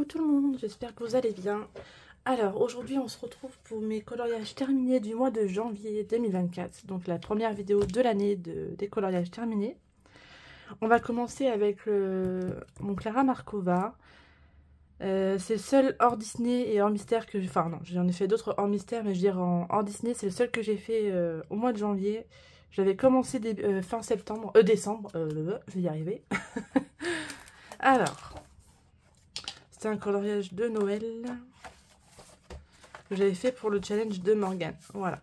tout le monde, j'espère que vous allez bien. Alors aujourd'hui on se retrouve pour mes coloriages terminés du mois de janvier 2024. Donc la première vidéo de l'année des coloriages terminés. On va commencer avec mon Clara Markova. C'est le seul hors Disney et hors mystère que... Enfin non, j'en ai fait d'autres hors mystère, mais je veux dire en hors Disney, c'est le seul que j'ai fait au mois de janvier. J'avais commencé fin septembre, décembre, je vais y arriver. Alors... C'est un coloriage de Noël que j'avais fait pour le challenge de Morgane. Voilà.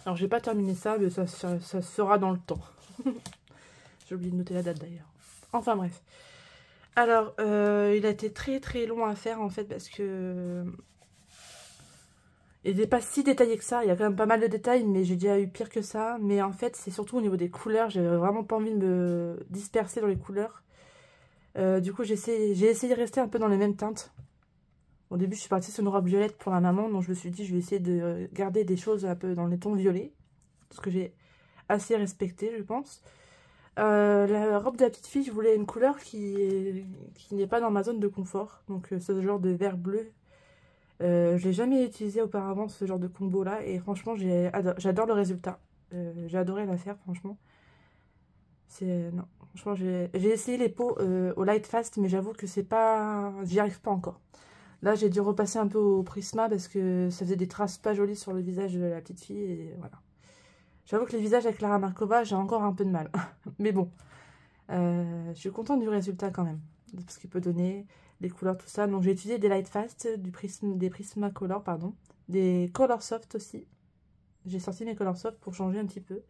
Alors, j'ai pas terminé ça, mais ça se fera dans le temps. J'ai oublié de noter la date d'ailleurs. Enfin, bref. Alors, il a été très très long à faire en fait parce que... Il n'est pas si détaillé que ça. Il y a quand même pas mal de détails, mais j'ai déjà eu pire que ça. Mais en fait, c'est surtout au niveau des couleurs. J'avais vraiment pas envie de me disperser dans les couleurs. Du coup, j'ai essayé de rester un peu dans les mêmes teintes. Au début, je suis partie sur une robe violette pour la maman, donc je me suis dit, je vais essayer de garder des choses un peu dans les tons violets. Ce que j'ai assez respecté, je pense. La robe de la petite fille, je voulais une couleur qui n'est pas dans ma zone de confort. Donc, ce genre de vert bleu. Je l'ai jamais utilisé auparavant, ce genre de combo-là. Et franchement, j'adore le résultat. J'ai adoré la faire, franchement. Non, franchement, j'ai essayé les peaux au Light Fast, mais j'avoue que c'est pas... J'y arrive pas encore. Là, j'ai dû repasser un peu au Prisma parce que ça faisait des traces pas jolies sur le visage de la petite fille. Et voilà. J'avoue que les visages avec Clara Markova, j'ai encore un peu de mal. Mais bon, je suis contente du résultat quand même. De ce qu'il peut donner, les couleurs, tout ça. Donc, j'ai utilisé des Light Fast, des Prismacolor, pardon. Des Color Soft aussi. J'ai sorti mes Color Soft pour changer un petit peu.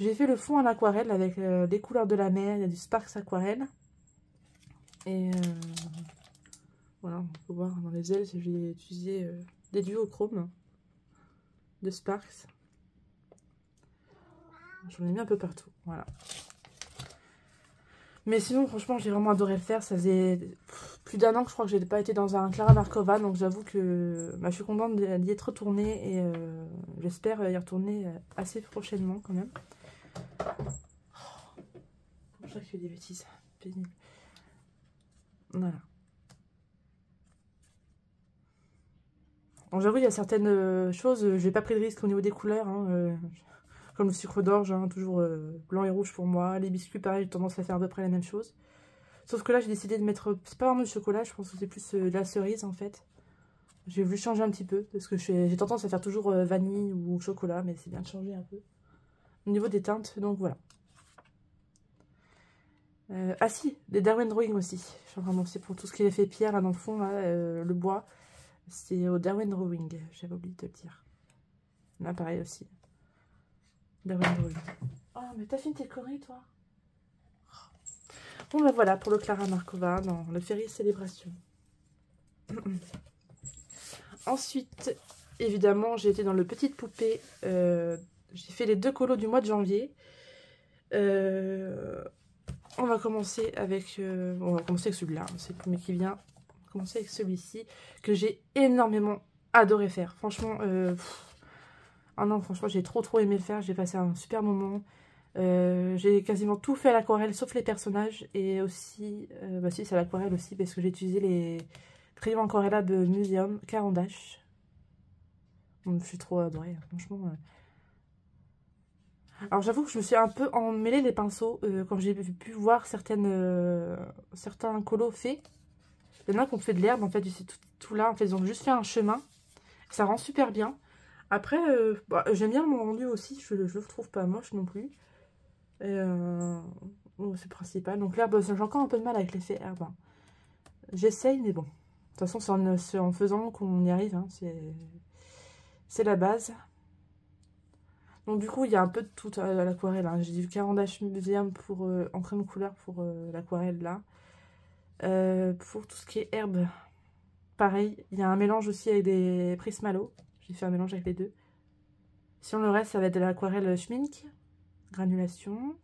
J'ai fait le fond en aquarelle avec les couleurs de la mer. Il y a du Sparks aquarelle. Et... voilà, on peut voir dans les ailes, j'ai utilisé des duochrome de Sparks. J'en ai mis un peu partout, voilà. Mais sinon, franchement, j'ai vraiment adoré le faire. Ça faisait plus d'un an que je crois que je n'ai pas été dans un Clara Markova. Donc j'avoue que je suis contente d'y être retournée. Et j'espère y retourner assez prochainement quand même. Je crois que je fais des bêtises. Pénible. Voilà. Bon, j'avoue, il y a certaines choses, j'ai pas pris de risque au niveau des couleurs, hein, comme le sucre d'orge, hein, toujours blanc et rouge pour moi. Les biscuits, pareil, j'ai tendance à faire à peu près la même chose. Sauf que là, j'ai décidé de mettre, c'est pas vraiment du chocolat, je pense que c'est plus de la cerise en fait. J'ai voulu changer un petit peu, parce que j'ai tendance à faire toujours vanille ou chocolat, mais c'est bien de changer un peu. Au niveau des teintes, donc voilà. Ah si, les Darwin Drawing aussi. Je suis en train de penser pour tout ce qui est effet pierre là dans le fond, là, le bois. C'est au Darwin Drawing, j'avais oublié de te le dire. Là, pareil aussi. Darwin Drawing. Oh, mais t'as fini tes conneries, toi? Bon, ben voilà, pour le Clara Markova, dans le Fairy Célébration. Ensuite, évidemment, j'ai été dans le Petite Poupée. J'ai fait les deux colos du mois de janvier. On va commencer avec celui-là, c'est le premier qui vient. On va commencer avec celui-ci, que j'ai énormément adoré faire. Franchement, ah non, franchement, j'ai trop aimé le faire. J'ai passé un super moment. J'ai quasiment tout fait à l'aquarelle, sauf les personnages. Et aussi, bah si, c'est à l'aquarelle aussi, parce que j'ai utilisé les crayons aquarellables Museum Caran d'Ache. Je suis trop adorée, franchement. Alors j'avoue que je me suis un peu emmêlé les pinceaux quand j'ai pu voir certains colos faits. Il y en a qui ont fait de l'herbe, en fait, c'est tout là. En fait, ils ont juste fait un chemin. Ça rend super bien. Après, bah, j'aime bien mon rendu aussi. Je le trouve pas moche non plus. Bon, c'est le principal. Donc l'herbe, j'ai encore un peu de mal avec l'effet herbe. Hein. J'essaye, mais bon. De toute façon, c'est en faisant qu'on y arrive. Hein. C'est la base. Donc du coup, il y a un peu de tout à l'aquarelle. Hein. J'ai du Caran d'Ache Museum pour, en crème couleur pour l'aquarelle là. Pour tout ce qui est herbe, pareil. Il y a un mélange aussi avec des Prismalo. J'ai fait un mélange avec les deux. Sinon, le reste, ça va être de l'aquarelle Schmink. Granulation.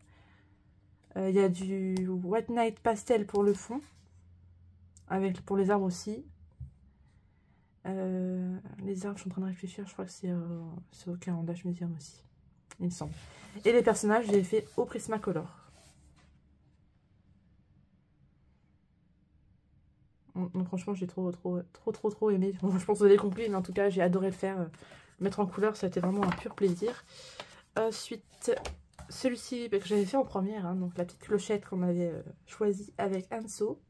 Il y a du White Night Pastel pour le fond. Pour les arbres aussi. Les arbres, je suis en train de réfléchir. Je crois que c'est au Caran d'Ache Museum aussi. Il me semble. Et les personnages, j'ai fait au Prismacolor. Donc, franchement, j'ai trop aimé. Bon, je pense que vous avez compris, mais en tout cas, j'ai adoré le faire. Mettre en couleur, ça a été vraiment un pur plaisir. Ensuite, celui-ci que j'avais fait en première, hein, donc la petite clochette qu'on avait choisie avec Anso.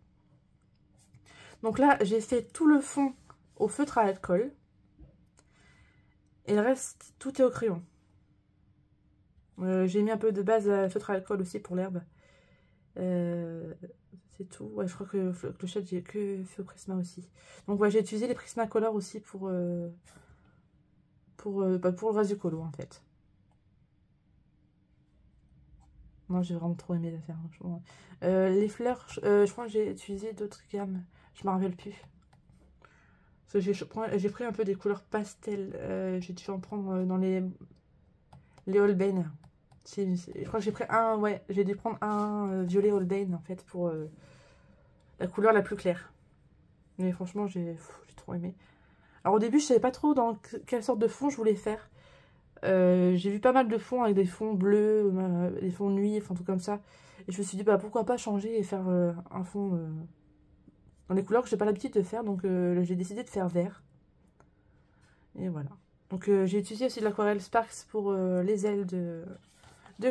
Donc là, j'ai fait tout le fond au feutre à alcool. Et le reste, tout est au crayon. J'ai mis un peu de base à feutre à alcool aussi pour l'herbe. C'est tout. Ouais, je crois que le clochette, j'ai que fait au Prisma aussi. Donc ouais, j'ai utilisé les Prismacolor aussi pour le reste du colo en fait. Moi, j'ai vraiment trop aimé la faire, franchement. Les fleurs, je crois que j'ai utilisé d'autres gammes. Je m'en rappelle plus. J'ai pris un peu des couleurs pastel. J'ai dû en prendre dans les Holbein. Je crois que j'ai pris un, ouais, j'ai dû prendre un violet Holbein en fait pour la couleur la plus claire. Mais franchement, j'ai trop aimé. Alors au début, je savais pas trop dans quelle sorte de fond je voulais faire. J'ai vu pas mal de fonds avec des fonds bleus, des fonds nuit, enfin tout comme ça. Et je me suis dit, bah pourquoi pas changer et faire un fond dans les couleurs que j'ai pas l'habitude de faire. Donc j'ai décidé de faire vert. Et voilà. Donc j'ai utilisé aussi de l'aquarelle Sparks pour les ailes de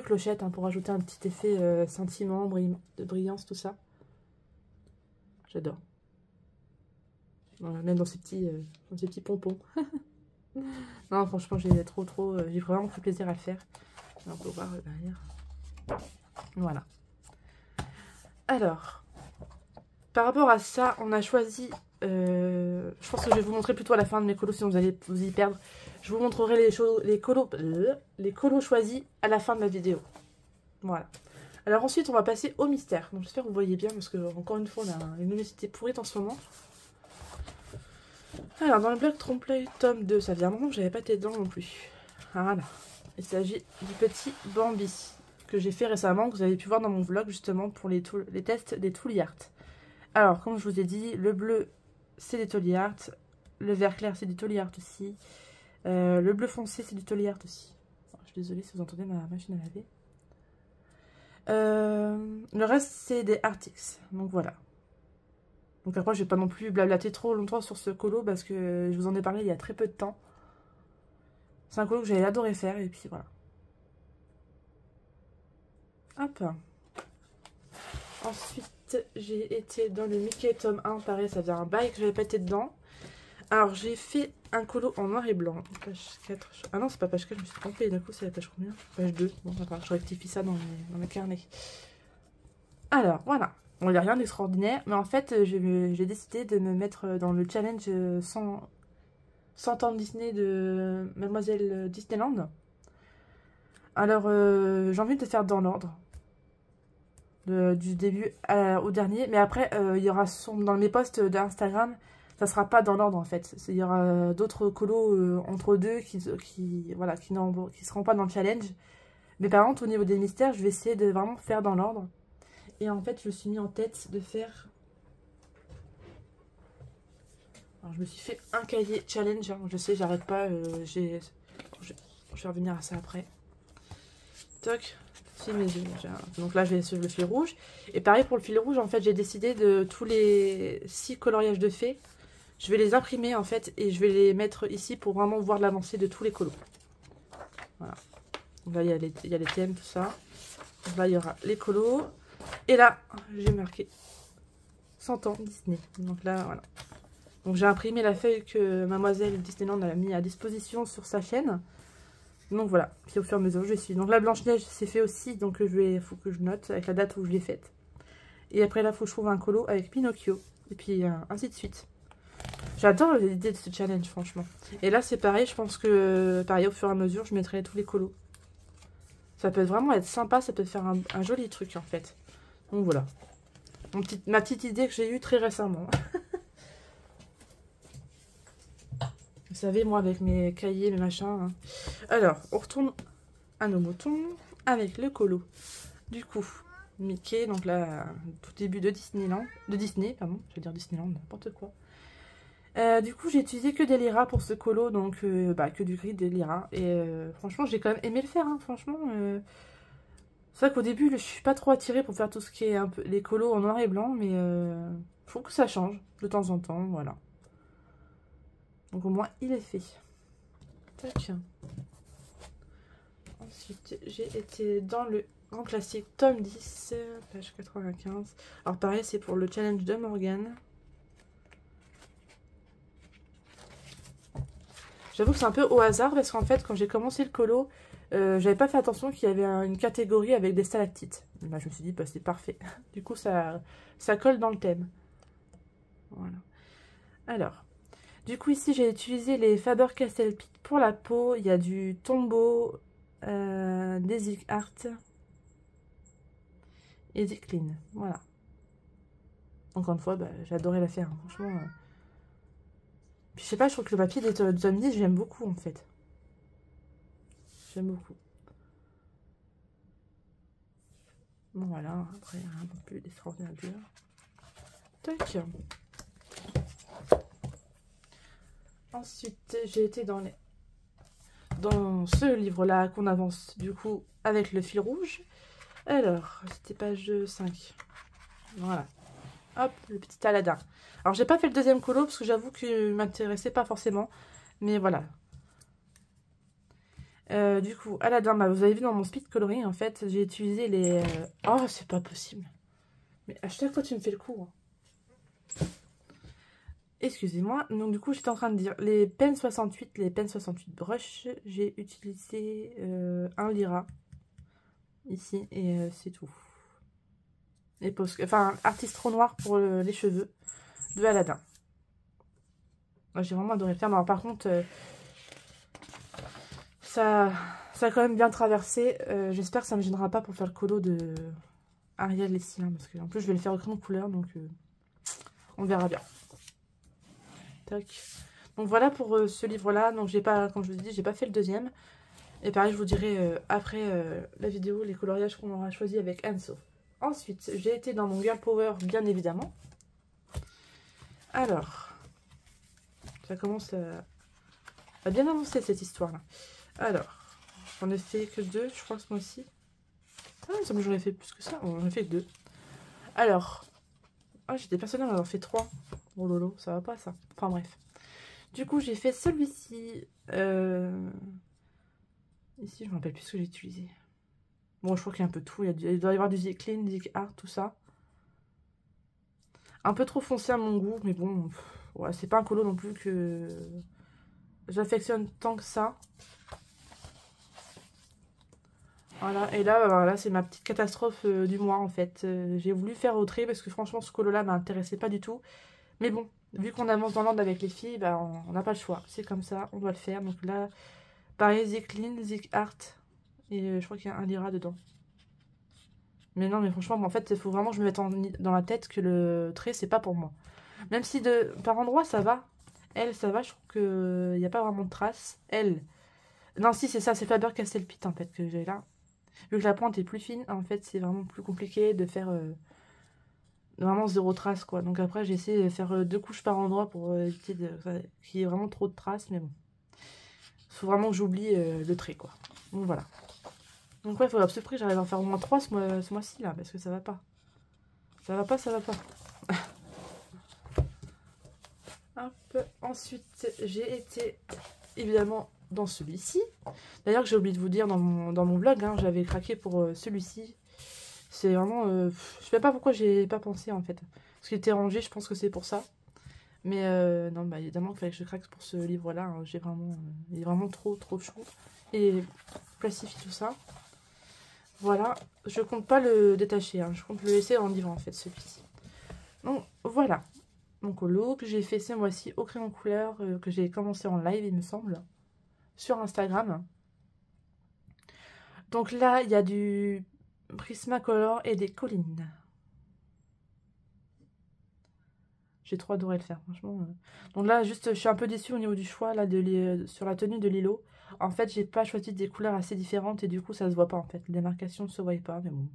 clochette, hein, pour ajouter un petit effet scintillement, de brillance, tout ça. J'adore. Voilà, même dans ces petits pompons. Non, franchement, j'ai vraiment pris plaisir à le faire. On peut voir derrière. Voilà. Alors, par rapport à ça, on a choisi... je pense que je vais vous montrer plutôt à la fin de mes colos, sinon vous allez vous y perdre. Je vous montrerai les colos choisis à la fin de la vidéo. Voilà. Alors ensuite, on va passer au mystère. Donc j'espère que vous voyez bien, parce que encore une fois, on a une luminosité pourrite en ce moment. Alors, dans le bloc trompe-l'œil tome 2, ça faisait un moment que j'avais pas été dedans non plus. Voilà. Il s'agit du petit Bambi que j'ai fait récemment, que vous avez pu voir dans mon vlog justement pour les tests des Tooly Art. Alors, comme je vous ai dit, le bleu c'est des Tooly Art, le vert clair c'est du Tooly Art aussi, le bleu foncé c'est du Tooly Art aussi. Alors, je suis désolée si vous entendez ma machine à laver. Le reste c'est des Artix, donc voilà. Donc après, je vais pas non plus blablater trop longtemps sur ce colo parce que je vous en ai parlé il y a très peu de temps. C'est un colo que j'avais adoré faire et puis voilà. Hop. Ensuite, j'ai été dans le Mickey tome 1. Pareil, ça faisait un bail que j'avais pas été dedans. Alors, j'ai fait un colo en noir et blanc. Page 4. Ah non, c'est pas page 4, je me suis trompée. D'un coup, c'est la page combien? Page 2. Bon, d'accord, je rectifie ça dans mes carnets. Alors, voilà. Bon, il n'y a rien d'extraordinaire, mais en fait, j'ai décidé de me mettre dans le challenge 100 ans de Disney de Mademoiselle Disneyland. Alors, j'ai envie de faire dans l'ordre, du début au dernier, mais après, il y aura dans mes posts d'Instagram, ça sera pas dans l'ordre en fait. Il y aura d'autres colos entre deux qui seront pas dans le challenge. Mais par contre, au niveau des mystères, je vais essayer de vraiment faire dans l'ordre. Et en fait, je me suis mis en tête de faire... Alors, je me suis fait un cahier challenge. Hein. Je sais, j'arrête pas. Je vais revenir à ça après. Toc. Donc là, je vais sur le fil rouge. Et pareil pour le fil rouge, en fait, j'ai décidé de tous les 6 coloriages de fées. Je vais les imprimer, en fait, et je vais les mettre ici pour vraiment voir l'avancée de tous les colos. Voilà. Donc là, il y a les thèmes, tout ça. Donc là, il y aura les colos. Et là, j'ai marqué 100 ans Disney. Donc là, voilà. Donc j'ai imprimé la feuille que Mademoiselle Disneyland a mis à disposition sur sa chaîne. Donc voilà. Puis au fur et à mesure, je suis. Donc la Blanche-Neige, c'est fait aussi. Donc il faut que je note avec la date où je l'ai faite. Et après là, il faut que je trouve un colo avec Pinocchio. Et puis ainsi de suite. J'adore l'idée de ce challenge, franchement. Et là, c'est pareil. Je pense que pareil, au fur et à mesure, je mettrai tous les colos. Ça peut vraiment être sympa. Ça peut faire un joli truc, en fait. Donc voilà. Ma petite idée que j'ai eue très récemment. Vous savez, moi, avec mes cahiers, mes machins. Hein. Alors, on retourne à nos moutons avec le colo. Du coup, Mickey, donc là, tout début de Disneyland. De Disney, pardon. Je vais dire Disneyland, n'importe quoi. Du coup, j'ai utilisé que des lyras pour ce colo. Donc, que du gris, des lyras. Et franchement, j'ai quand même aimé le faire. Hein, franchement, c'est vrai qu'au début, je suis pas trop attirée pour faire tout ce qui est un peu les colos en noir et blanc. Mais Faut que ça change de temps en temps, voilà. Donc au moins il est fait. Tac. Ensuite, j'ai été dans le grand classique tome 10, page 95. Alors pareil, c'est pour le challenge de Morgane. J'avoue que c'est un peu au hasard parce qu'en fait, quand j'ai commencé le colo, j'avais pas fait attention qu'il y avait une catégorie avec des stalactites. Là, je me suis dit, bah, c'est parfait. Du coup, ça colle dans le thème. Voilà. Alors, du coup, ici, j'ai utilisé les Faber-Castell Pit pour la peau. Il y a du Tombow, des Zik Art et des Clean. Voilà. Encore une fois, bah, j'ai adoré la faire. Hein. Franchement. Puis, je sais pas, je trouve que le papier des tome 10, j'aime beaucoup en fait. J'aime beaucoup. Bon, voilà. Après, rien non plus d'extraordinaire. Tac. Ensuite, j'ai été dans ce livre-là qu'on avance du coup avec le fil rouge. Alors, c'était page 5. Voilà. Hop, le petit Aladdin. Alors, j'ai pas fait le deuxième colo parce que j'avoue qu'il m'intéressait pas forcément. Mais voilà. Du coup, Aladdin, bah, vous avez vu dans mon speed coloring, en fait, j'ai utilisé les... Oh, c'est pas possible. Mais à chaque fois, tu me fais le coup. Hein. Excusez-moi. Donc, du coup, j'étais en train de dire les Pen 68, les Pen 68 brush, j'ai utilisé un Lyra. Ici, et c'est tout. Et enfin, artiste trop noir pour les cheveux de Aladdin. J'ai vraiment adoré le faire. Alors, par contre, ça a quand même bien traversé. J'espère que ça ne me gênera pas pour faire le colo de Ariel ici. Hein, parce que en plus, je vais le faire au crayon de couleur. Donc, on verra bien. Tac. Donc, voilà pour ce livre-là. Donc, j'ai pas, comme je vous ai dit, j'ai pas fait le deuxième. Et pareil, je vous dirai après la vidéo les coloriages qu'on aura choisi avec Anso. Ensuite, j'ai été dans mon Girl Power, bien évidemment. Alors, ça commence à bien avancer cette histoire-là. Alors, j'en ai fait que 2, je crois, ce mois-ci. Ah, il me semble que j'en ai fait plus que ça. J'en ai fait que 2. Alors, j'étais persuadée d'en avoir fait 3. Oh lolo, ça va pas ça. Enfin bref. Du coup, j'ai fait celui-ci. Ici, je me rappelle plus ce que j'ai utilisé. Bon, je crois qu'il y a un peu de tout. Il doit y avoir du Zik Clean, Zik Art, tout ça. Un peu trop foncé à mon goût, mais bon, ouais, c'est pas un colo non plus que j'affectionne tant que ça. Voilà, et là, voilà, c'est ma petite catastrophe du mois en fait. J'ai voulu faire au trait parce que franchement, ce colo-là m'intéressait pas du tout. Mais bon, vu qu'on avance dans l'ordre avec les filles, bah, on n'a pas le choix. C'est comme ça, on doit le faire. Donc là, pareil, Zik Clean, Zik Art. Et je crois qu'il y a un Lyra dedans. Mais non, mais franchement, en fait, il faut vraiment que je me mette dans la tête que le trait, c'est pas pour moi. Même si par endroit, ça va. Elle, ça va, je trouve qu'il n'y a pas vraiment de traces. Elle. Non, si, c'est ça, c'est Faber-Castell Pit, en fait, que j'ai là. Vu que la pointe est plus fine, en fait, c'est vraiment plus compliqué de faire vraiment zéro trace, quoi. Donc après, j'ai essayé de faire 2 couches par endroit pour éviter qu'il y ait vraiment trop de traces, mais bon. Il faut vraiment que j'oublie le trait, quoi. Donc voilà. Donc ouais, il faudra à ce prix, j'arrive à en faire au moins 3 ce mois-ci, là, parce que ça va pas. Ça va pas, ça va pas. Hop. Ensuite, j'ai été évidemment dans celui-ci. D'ailleurs, j'ai oublié de vous dire dans mon vlog, hein, j'avais craqué pour celui-ci. C'est vraiment... je sais pas pourquoi j'ai pas pensé, en fait. Parce qu'il était rangé, je pense que c'est pour ça. Mais non, bah évidemment, il fallait que je craque pour ce livre-là. Hein. Il est vraiment trop chaud. Et plastifié tout ça. Voilà, je compte pas le détacher, hein. Je compte le laisser en livre en fait celui-ci. Donc voilà, mon colo que j'ai fait ce mois-ci au crayon couleur, que j'ai commencé en live il me semble, sur Instagram. Donc là il y a du Prismacolor et des collines. J'ai trop adoré le faire franchement. Donc là juste je suis un peu déçue au niveau du choix là sur la tenue de Lilo. En fait j'ai pas choisi des couleurs assez différentes et du coup ça se voit pas en fait. Les marcations ne se voient pas mais bon.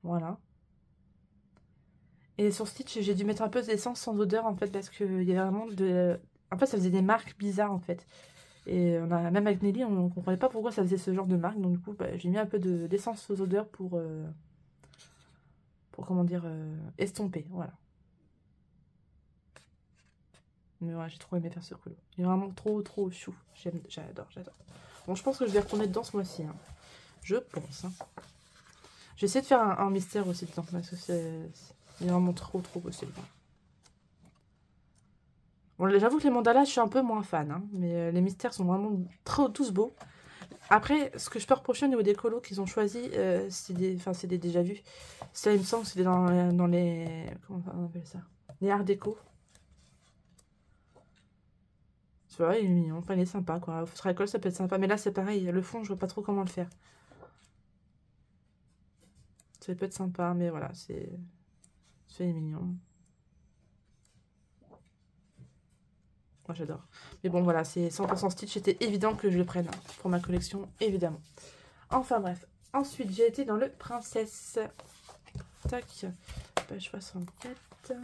Voilà. Et sur Stitch, j'ai dû mettre un peu d'essence sans odeur en fait parce qu'il y avait vraiment de... En fait, ça faisait des marques bizarres en fait. Et même avec Nelly, on ne comprenait pas pourquoi ça faisait ce genre de marque. Donc du coup, bah, j'ai mis un peu d'essence sans odeur pour comment dire, estomper. Voilà. Mais ouais, j'ai trop aimé faire ce colo. Il est vraiment trop chou. J'adore. Bon, je pense que je vais retourner dedans ce mois-ci. Hein. Je pense. Hein. J'ai essayé de faire un mystère aussi dedans. Parce que il est vraiment trop beau celui-là. Bon, j'avoue que les mandalas, je suis un peu moins fan. Hein, mais les mystères sont vraiment tous beaux. Après, ce que je peux reprocher au niveau des colos qu'ils ont choisi, c'est des déjà vus. Ça, il me semble que c'est dans les... Comment on appelle ça? Les arts déco. Tu vois, il est mignon. Enfin, il est sympa, quoi. Au feutre à colle, ça peut être sympa. Mais là, c'est pareil. Le fond, je vois pas trop comment le faire. Ça peut être sympa, mais voilà, c'est mignon. Moi, j'adore. Mais bon, voilà, c'est 100% Stitch. C'était évident que je le prenne pour ma collection, évidemment. Enfin, bref. Ensuite, j'ai été dans le Princesse. Tac. Page 64.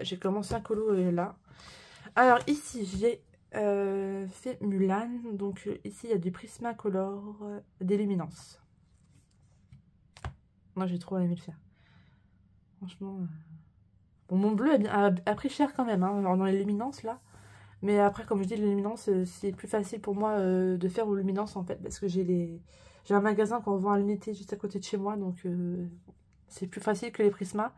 J'ai commencé un colo là. Alors, ici, j'ai fait Mulan. Donc, ici, il y a du Prismacolor d'Illuminance. Moi, j'ai trop aimé le faire. Franchement. Bon, mon bleu a pris cher quand même, hein, dans les luminances là. Mais après, comme je dis, les luminances, c'est plus facile pour moi de faire aux luminances en fait. Parce que j'ai un magasin qu'on vend à l'unité juste à côté de chez moi. Donc, c'est plus facile que les Prisma.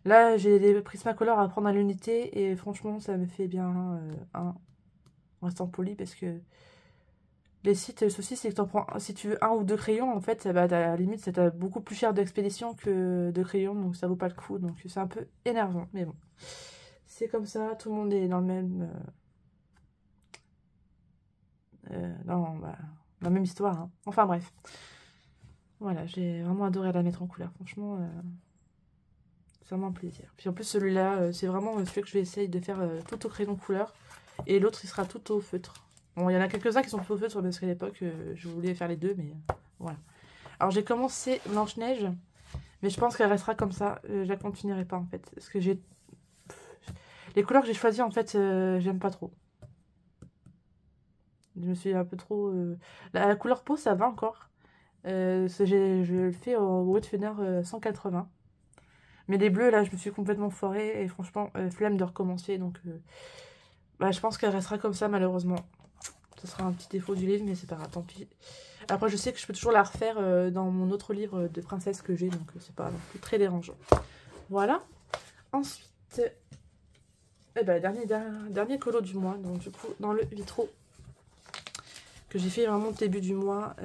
Là, j'ai des Prismacolor à prendre à l'unité. Et franchement, ça me fait bien en restant poli. Parce que les sites, le souci, c'est que si tu veux un ou deux crayons, en fait, à la limite, ça t'a beaucoup plus cher d'expédition que de crayons, donc ça vaut pas le coup. Donc c'est un peu énervant, mais bon. C'est comme ça, tout le monde est dans le même... dans la même histoire. Hein. Enfin bref. Voilà, j'ai vraiment adoré la mettre en couleur. Franchement, c'est vraiment un plaisir. Puis en plus, celui-là, c'est vraiment celui que je vais essayer de faire tout au crayon couleur. Et l'autre, il sera tout au feutre. Bon, il y en a quelques-uns qui sont tout au feutre parce qu'à l'époque, je voulais faire les deux, mais voilà. Alors, j'ai commencé Blanche-Neige, mais je pense qu'elle restera comme ça. Je la continuerai pas, en fait. Parce que j'ai... Les couleurs que j'ai choisies, en fait, j'aime pas trop. Je me suis un peu trop... La couleur peau, ça va encore. Je le fais au Wetfener 180. Mais les bleus, là, je me suis complètement foirée. Et franchement, flemme de recommencer. Donc, je pense qu'elle restera comme ça, malheureusement. Ce sera un petit défaut du livre, mais c'est pas grave, tant pis. Après, je sais que je peux toujours la refaire dans mon autre livre de princesse que j'ai. Donc, c'est pas non plus très dérangeant. Voilà. Ensuite, dernier colo du mois. Donc, du coup, dans le Vitro. Que j'ai fait vraiment au début du mois.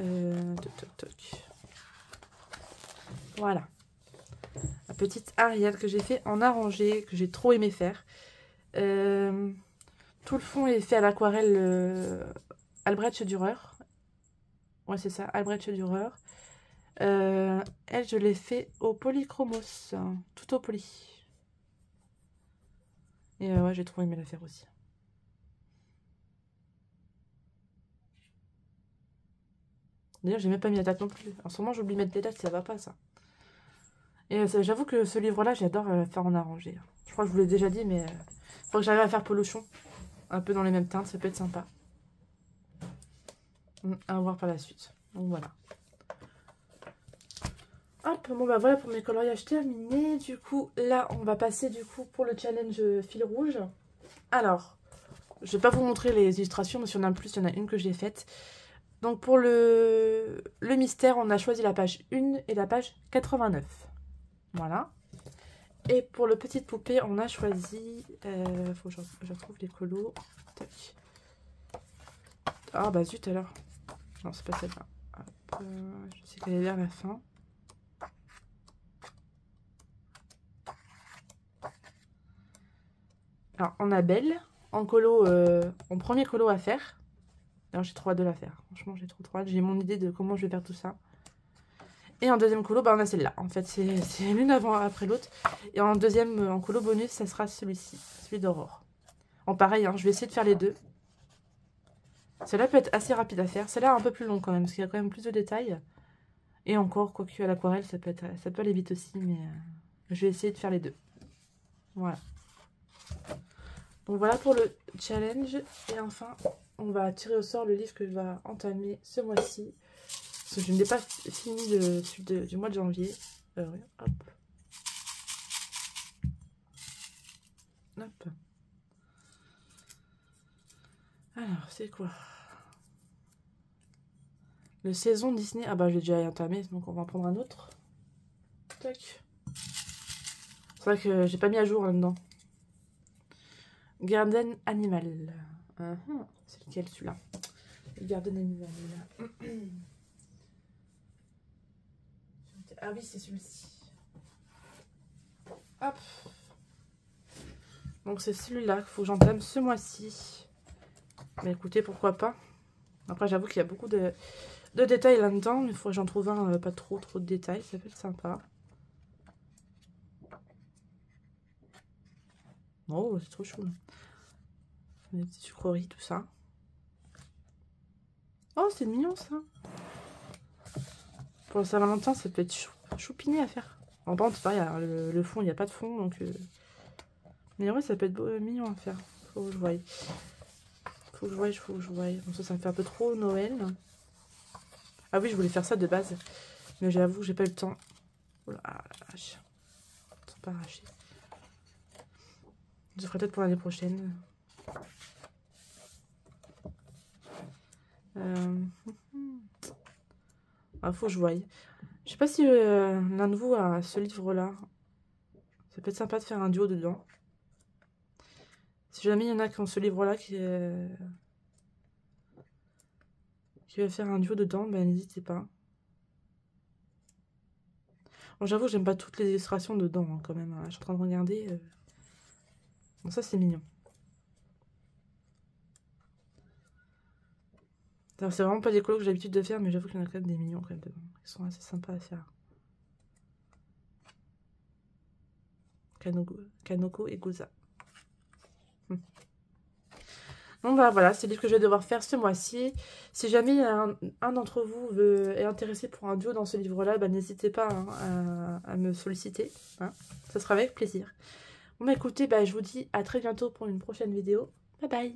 Voilà. La petite Ariel que j'ai fait en arrangé, que j'ai trop aimé faire. Tout le fond est fait à l'aquarelle Albrecht Dürer. Ouais, c'est ça, Albrecht Dürer. Elle, je l'ai fait au polychromos, tout au poly. Et ouais, j'ai trop aimé la faire aussi. D'ailleurs, j'ai même pas mis la date non plus. En ce moment, j'oublie de mettre les dates, ça va pas ça. Et j'avoue que ce livre-là, j'adore faire en arrangé. Je crois que je vous l'ai déjà dit, mais faut que j'arrive à faire Polochon. Un peu dans les mêmes teintes, ça peut être sympa. À voir par la suite. Donc voilà. Hop, bon bah voilà pour mes coloriages terminés. Du coup, là, on va passer du coup pour le challenge fil rouge. Alors, je vais pas vous montrer les illustrations, mais si on a plus, il y en a une que j'ai faite. Donc pour le mystère, on a choisi la page 1 et la page 89. Voilà. Et pour le petite poupée, on a choisi... faut que je retrouve les colos. Tac. Ah bah zut alors. Non, c'est pas celle-là. Je sais qu'elle est vers la fin. Alors, on a Belle en colo, en premier colo à faire. Alors, j'ai trop hâte de la faire. Franchement, j'ai trop hâte. J'ai mon idée de comment je vais faire tout ça. Et en deuxième colo, bah, on a celle-là. En fait, c'est l'une avant après l'autre. Et en deuxième, en colo bonus, ça sera celui-ci, celui d'Aurore. En pareil, hein, je vais essayer de faire les deux. Celle-là peut être assez rapide à faire. Celle-là un peu plus long quand même, parce qu'il y a quand même plus de détails. Et encore, quoique à l'aquarelle, ça peut aller vite aussi, mais je vais essayer de faire les deux. Voilà. Donc voilà pour le challenge. Et enfin, on va tirer au sort le livre que je vais entamer ce mois-ci. Parce que je n'ai pas fini du mois de janvier. Oui, hop. Hop. Alors, c'est quoi? Le saison Disney. Ah bah, j'ai déjà entamé, donc on va en prendre un autre. Tac. C'est vrai que j'ai pas mis à jour là-dedans. Garden Animal. C'est lequel celui-là? Le Garden Animal. Ah oui, c'est celui-ci. Hop. Donc c'est celui-là qu'il faut que j'entame ce mois-ci. Mais écoutez, pourquoi pas. Après, j'avoue qu'il y a beaucoup de détails là-dedans. Mais il faut que j'en trouve un pas trop de détails. Ça peut être sympa. Oh, c'est trop chou. Des petites sucreries, tout ça. Oh, c'est mignon ça. Pour le Saint-Valentin, ça peut être choupiné à faire. En par contre, c'est pareil, alors, le fond, il n'y a pas de fond. Donc, mais ouais, ça peut être mignon à faire. Faut que je voie. Faut que je voie. Bon, ça me fait un peu trop Noël. Ah oui, je voulais faire ça de base. Mais j'avoue que j'ai pas eu le temps. Oh là, la vache. Ils sont pas arrachés. Je ferai peut-être pour l'année prochaine. Ah, faut que je voie. Je sais pas si l'un de vous a ce livre-là. Ça peut être sympa de faire un duo dedans. Si jamais il y en a qui ont ce livre-là qui veut faire un duo dedans, ben n'hésitez pas. Bon, j'avoue, j'aime pas toutes les illustrations dedans hein, quand même. Hein. Je suis en train de regarder. Bon, ça c'est mignon. C'est vraiment pas des colos que j'ai l'habitude de faire, mais j'avoue qu'il y en a quand même des mignons quand même dedans. Ils sont assez sympas à faire. Kanoko et Goza. Bon bah voilà, c'est le livre que je vais devoir faire ce mois-ci. Si jamais un d'entre vous est intéressé pour un duo dans ce livre-là, bah, n'hésitez pas hein, à me solliciter. Hein. Ça sera avec plaisir. Bon bah écoutez, bah, je vous dis à très bientôt pour une prochaine vidéo. Bye bye.